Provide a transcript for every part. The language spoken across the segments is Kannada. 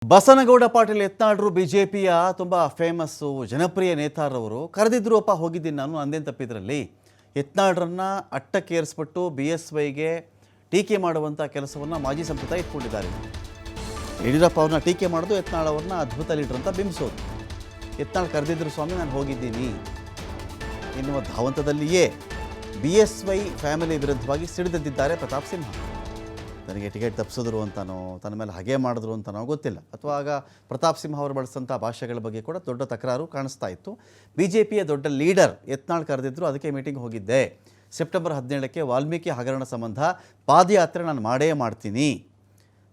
ಬಸನಗೌಡ ಪಾಟೀಲ್ ಯತ್ನಾಳರು ಬಿಜೆಪಿಯ ತುಂಬ ಫೇಮಸ್ಸು ಜನಪ್ರಿಯ ನೇತಾರವರು ಕರೆದಿದ್ರುಪ್ಪ ಹೋಗಿದ್ದೀನಿ ನಾನು ಅಂದೇನು ತಪ್ಪಿದ್ರಲ್ಲಿ ಯತ್ನಾಳರನ್ನ ಅಟ್ಟಕ್ಕೇರಿಸ್ಬಿಟ್ಟು BSYಗೆ ಟೀಕೆ ಮಾಡುವಂಥ ಕೆಲಸವನ್ನು ಮಾಜಿ ಸಂಸದ ಇಟ್ಕೊಂಡಿದ್ದಾರೆ. ಯಡಿಯೂರಪ್ಪ ಅವ್ರನ್ನ ಟೀಕೆ ಮಾಡೋದು, ಯತ್ನಾಳ್ ಅವ್ರನ್ನ ಅದ್ಭುತ ಲೀಡರ್ ಅಂತ ಬಿಂಬಿಸೋದು. ಯತ್ನಾಳ್ ಕರೆದಿದ್ರು ಸ್ವಾಮಿ ನಾನು ಹೋಗಿದ್ದೀನಿ ಎನ್ನುವ ಧಾವಂತದಲ್ಲಿಯೇ BSY ಫ್ಯಾಮಿಲಿ ವಿರುದ್ಧವಾಗಿ ಸಿಡಿದೆದ್ದಿದ್ದಾರೆ ಪ್ರತಾಪ್ ಸಿಂಹ. ನನಗೆ ಟಿಕೆಟ್ ತಪ್ಪಿಸಿದ್ರು ಅಂತನೋ ತನ್ನ ಮೇಲೆ ಹಾಗೆ ಮಾಡಿದ್ರು ಅಂತನೋ ಗೊತ್ತಿಲ್ಲ, ಅಥವಾ ಆಗ ಪ್ರತಾಪ್ ಸಿಂಹ ಅವರು ಬಳಸಿದಂಥ ಭಾಷೆಗಳ ಬಗ್ಗೆ ಕೂಡ ದೊಡ್ಡ ತಕರಾರು ಕಾಣಿಸ್ತಾ ಇತ್ತು. BJPಯ ದೊಡ್ಡ ಲೀಡರ್ ಯತ್ನಾಳ್ ಕರೆದಿದ್ರು, ಅದಕ್ಕೆ ಮೀಟಿಂಗ್ ಹೋಗಿದ್ದೆ. ಸೆಪ್ಟೆಂಬರ್ 17ಕ್ಕೆ ವಾಲ್ಮೀಕಿ ಹಗರಣ ಸಂಬಂಧ ಪಾದಯಾತ್ರೆ ನಾನು ಮಾಡೇ ಮಾಡ್ತೀನಿ,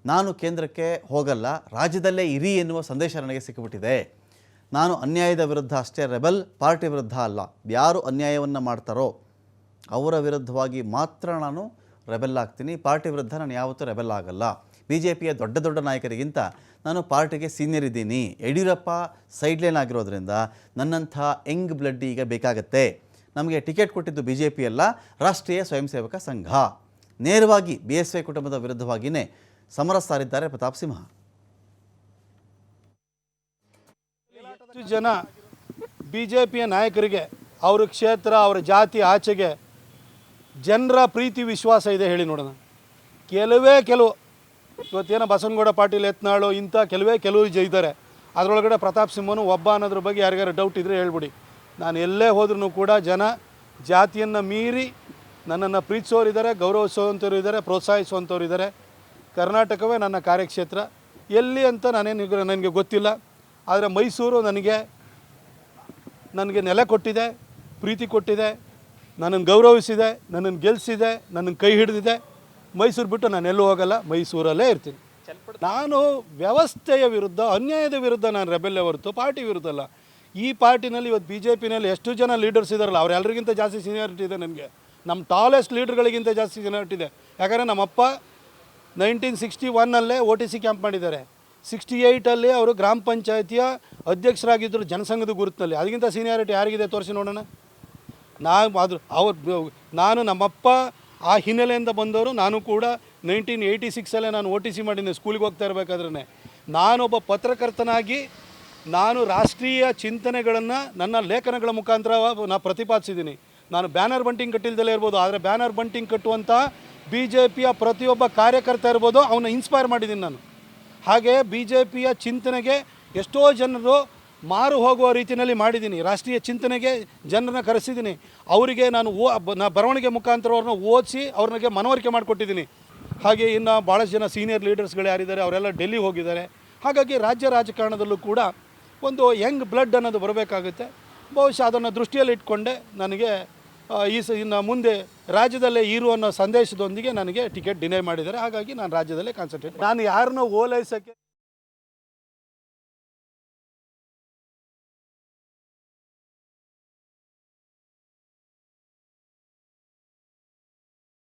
ನಾನು ಕೇಂದ್ರಕ್ಕೆ ಹೋಗಲ್ಲ, ರಾಜ್ಯದಲ್ಲೇ ಇರಿ ಎನ್ನುವ ಸಂದೇಶ ನನಗೆ ಸಿಕ್ಕಿಬಿಟ್ಟಿದೆ. ನಾನು ಅನ್ಯಾಯದ ವಿರುದ್ಧ ಅಷ್ಟೇ ರೆಬಲ್, ಪಾರ್ಟಿ ವಿರುದ್ಧ ಅಲ್ಲ. ಯಾರು ಅನ್ಯಾಯವನ್ನು ಮಾಡ್ತಾರೋ ಅವರ ವಿರುದ್ಧವಾಗಿ ಮಾತ್ರ ನಾನು ರೆಬೆಲ್ ಆಗ್ತೀನಿ, ಪಾರ್ಟಿ ವಿರುದ್ಧ ನಾನು ಯಾವತ್ತೂ ರೆಬೆಲ್ ಆಗಲ್ಲ. BJPಯ ದೊಡ್ಡ ದೊಡ್ಡ ನಾಯಕರಿಗಿಂತ ನಾನು ಪಾರ್ಟಿಗೆ ಸೀನಿಯರ್ ಇದ್ದೀನಿ. ಯಡಿಯೂರಪ್ಪ ಸೈಡ್ಲೈನ್ ಆಗಿರೋದ್ರಿಂದ ನನ್ನಂಥ ಯಂಗ್ ಬ್ಲಡ್ ಈಗ ಬೇಕಾಗತ್ತೆ. ನಮಗೆ ಟಿಕೆಟ್ ಕೊಟ್ಟಿದ್ದು BJP ಅಲ್ಲ, ರಾಷ್ಟ್ರೀಯ ಸ್ವಯಂ ಸೇವಕ ಸಂಘ. ನೇರವಾಗಿ BSY ಕುಟುಂಬದ ವಿರುದ್ಧವಾಗಿಯೇ ಸಮರ ಸಾರಿದ್ದಾರೆ ಪ್ರತಾಪ್ ಸಿಂಹ. ಜನ BJPಯ ನಾಯಕರಿಗೆ ಅವರ ಕ್ಷೇತ್ರ, ಅವರ ಜಾತಿ ಆಚೆಗೆ ಜನರ ಪ್ರೀತಿ ವಿಶ್ವಾಸ ಇದೆ ಹೇಳಿ ನೋಡೋಣ. ಕೆಲವು ಇವತ್ತೇನೋ ಬಸನಗೌಡ ಪಾಟೀಲ್ ಯತ್ನಾಳು ಇಂಥ ಕೆಲವು ಇದ್ದಾರೆ. ಅದರೊಳಗಡೆ ಪ್ರತಾಪ್ ಸಿಂಹನು ಒಬ್ಬ ಅನ್ನೋದ್ರ ಬಗ್ಗೆ ಯಾರಿಗಾರು ಡೌಟ್ ಇದ್ದರೆ ಹೇಳ್ಬಿಡಿ. ನಾನು ಎಲ್ಲೇ ಹೋದ್ರೂ ಕೂಡ ಜನ ಜಾತಿಯನ್ನು ಮೀರಿ ನನ್ನನ್ನು ಪ್ರೀತಿಸೋರಿದ್ದಾರೆ, ಗೌರವಿಸುವಂಥವ್ರು ಇದ್ದಾರೆ, ಪ್ರೋತ್ಸಾಹಿಸುವಂಥವ್ರು ಇದ್ದಾರೆ. ಕರ್ನಾಟಕವೇ ನನ್ನ ಕಾರ್ಯಕ್ಷೇತ್ರ. ಎಲ್ಲಿ ಅಂತ ನನಗೆ ಗೊತ್ತಿಲ್ಲ, ಆದರೆ ಮೈಸೂರು ನನಗೆ ನೆಲೆ ಕೊಟ್ಟಿದೆ, ಪ್ರೀತಿ ಕೊಟ್ಟಿದೆ, ನನ್ನನ್ನು ಗೌರವಿಸಿದೆ, ನನ್ನನ್ನು ಗೆಲ್ಲಿಸಿದೆ, ನನ್ನನ್ನು ಕೈ ಹಿಡಿದಿದೆ. ಮೈಸೂರು ಬಿಟ್ಟು ನಾನು ಎಲ್ಲೂ ಹೋಗಲ್ಲ, ಮೈಸೂರಲ್ಲೇ ಇರ್ತೀನಿ. ನಾನು ವ್ಯವಸ್ಥೆಯ ವಿರುದ್ಧ, ಅನ್ಯಾಯದ ವಿರುದ್ಧ ನಾನು ರೆಬೆಲ್ಲೇ ಹೊರತು ಪಾರ್ಟಿ ವಿರುದ್ಧ ಅಲ್ಲ. ಈ ಪಾರ್ಟಿನಲ್ಲಿ ಇವತ್ತು BJPನಲ್ಲಿ ಎಷ್ಟು ಜನ ಲೀಡರ್ಸ್ ಇದ್ದಾರಲ್ಲ ಅವರೆಲ್ಲರಿಗಿಂತ ಜಾಸ್ತಿ ಸೀನಿಯಾರಿಟಿ ಇದೆ ನನಗೆ. ನಮ್ಮ ಟಾಲೆಸ್ಟ್ ಲೀಡರ್ಗಳಿಗಿಂತ ಜಾಸ್ತಿ ಸೀನಿಯಾರಿಟಿ ಇದೆ. ಯಾಕಂದರೆ ನಮ್ಮಪ್ಪ 1961 OTC ಕ್ಯಾಂಪ್ ಮಾಡಿದ್ದಾರೆ. 68 ಅವರು ಗ್ರಾಮ ಪಂಚಾಯತಿಯ ಅಧ್ಯಕ್ಷರಾಗಿದ್ದರು ಜನಸಂಘದ ಗುರುತಿನಲ್ಲಿ. ಅದಕ್ಕಿಂತ ಸೀನಿಯಾರಿಟಿ ಯಾರಿಗಿದೆ ತೋರಿಸಿ ನೋಡೋಣ. ನಾನು ನಮ್ಮಪ್ಪ ಆ ಹಿನ್ನೆಲೆಯಿಂದ ಬಂದವರು. ನಾನು ಕೂಡ 1986 ನಾನು OTC ಮಾಡಿದ್ದೆ ಸ್ಕೂಲಿಗೆ ಹೋಗ್ತಾ ಇರಬೇಕಾದ್ರೆ. ನಾನೊಬ್ಬ ಪತ್ರಕರ್ತನಾಗಿ ನಾನು ರಾಷ್ಟ್ರೀಯ ಚಿಂತನೆಗಳನ್ನು ನನ್ನ ಲೇಖನಗಳ ಮುಖಾಂತರ ನಾನು ಪ್ರತಿಪಾದಿಸಿದ್ದೀನಿ. ನಾನು ಬ್ಯಾನರ್ ಬಂಟಿಂಗ್ ಕಟ್ಟಿಲ್ದಲೇ ಇರ್ಬೋದು, ಆದರೆ ಬ್ಯಾನರ್ ಬಂಟಿಂಗ್ ಕಟ್ಟುವಂಥ BJPಯ ಪ್ರತಿಯೊಬ್ಬ ಕಾರ್ಯಕರ್ತ ಇರ್ಬೋದು, ಅವನ್ನ ಇನ್ಸ್ಪೈರ್ ಮಾಡಿದ್ದೀನಿ ನಾನು. ಹಾಗೆ BJPಯ ಚಿಂತನೆಗೆ ಎಷ್ಟೋ ಜನರು ಮಾರು ಹೋಗುವ ರೀತಿಯಲ್ಲಿ ಮಾಡಿದ್ದೀನಿ. ರಾಷ್ಟ್ರೀಯ ಚಿಂತನೆಗೆ ಜನರನ್ನ ಕರೆಸಿದ್ದೀನಿ. ಅವರಿಗೆ ನಾನು ಬರವಣಿಗೆ ಮುಖಾಂತರ ಅವ್ರನ್ನ ಓದಿಸಿ ಅವ್ರಿಗೆ ಮನವರಿಕೆ ಮಾಡಿಕೊಟ್ಟಿದ್ದೀನಿ. ಹಾಗೆ ಇನ್ನು ಭಾಳಷ್ಟು ಜನ ಸೀನಿಯರ್ ಲೀಡರ್ಸ್ಗಳು ಯಾರಿದ್ದಾರೆ ಅವರೆಲ್ಲ ಡೆಲ್ಲಿ ಹೋಗಿದ್ದಾರೆ. ಹಾಗಾಗಿ ರಾಜ್ಯ ರಾಜಕಾರಣದಲ್ಲೂ ಕೂಡ ಒಂದು ಯಂಗ್ ಬ್ಲಡ್ ಅನ್ನೋದು ಬರಬೇಕಾಗುತ್ತೆ. ಬಹುಶಃ ಅದನ್ನು ದೃಷ್ಟಿಯಲ್ಲಿ ಇಟ್ಕೊಂಡೆ ನನಗೆ ಇನ್ನು ಮುಂದೆ ರಾಜ್ಯದಲ್ಲೇ ಇರು ಅನ್ನೋ ಸಂದೇಶದೊಂದಿಗೆ ನನಗೆ ಟಿಕೆಟ್ ಡಿನೈ ಮಾಡಿದ್ದಾರೆ. ಹಾಗಾಗಿ ನಾನು ರಾಜ್ಯದಲ್ಲೇ ಕಾನ್ಸಂಟ್ರೇಟ್. ನಾನು ಯಾರನ್ನೋ ಓಲೈಸೋಕ್ಕೆ